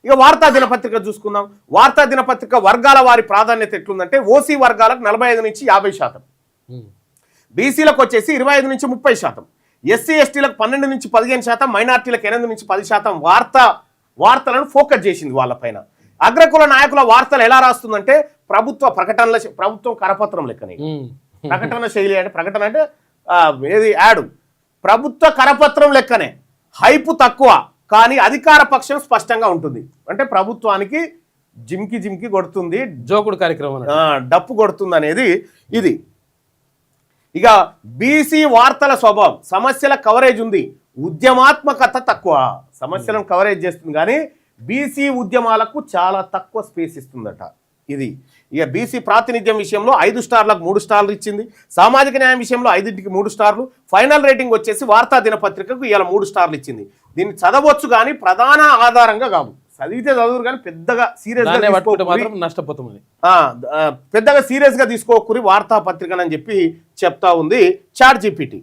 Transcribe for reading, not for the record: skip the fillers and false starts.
ఇక వార్తా దినపత్రిక చూసుకుందాం. వార్తా దినపత్రిక వర్గాల వారి ప్రాధాన్యత ఎట్లుందంటే ఓసీ వర్గాలకు 45 నుంచి 50%, బీసీలకు వచ్చేసి 25 నుంచి 30%, ఎస్సీ ఎస్టీలకు 12 నుంచి 15%, మైనార్టీలకు 8 నుంచి 10% వార్తలను ఫోకస్ చేసింది వాళ్ళపైన. అగ్రకుల నాయకుల వార్తలు ఎలా రాస్తుందంటే ప్రభుత్వం కరపత్రం లెక్కనే, ప్రకటన శైలి అంటే ప్రకటన అంటే ఏది యాడ్, ప్రభుత్వ కరపత్రం లెక్కనే, హైపు తక్కువ కానీ అధికార పక్షం స్పష్టంగా ఉంటుంది. అంటే ప్రభుత్వానికి జిమ్కి కొడుతుంది, జోకుడు కార్యక్రమం, డప్పు కొడుతుంది అనేది ఇది. ఇక బీసీ వార్తల స్వభావం, సమస్యల కవరేజ్ ఉంది, ఉద్యమాత్మకత తక్కువ. సమస్యలను కవరేజ్ చేస్తుంది కానీ బీసీ ఉద్యమాలకు చాలా తక్కువ స్పేస్ ఇస్తుందట ఇది. ఇక బీసీ ప్రాతినిధ్యం విషయంలో 5 స్టార్లకు 3 స్టార్లు ఇచ్చింది, సామాజిక న్యాయం విషయంలో 5కి 3 స్టార్లు, ఫైనల్ రేటింగ్ వచ్చేసి వార్తా దినపత్రికకు ఇలా 3 స్టార్లు ఇచ్చింది. దీన్ని చదవచ్చు కానీ ప్రధాన ఆధారంగా కాదు, చదివితే చదువురు కానీ పెద్దగా సీరియస్గా తీసుకోకూరి వార్తాపత్రికనని చెప్పి చెప్తా ఉంది చాట్ జీపీటీ.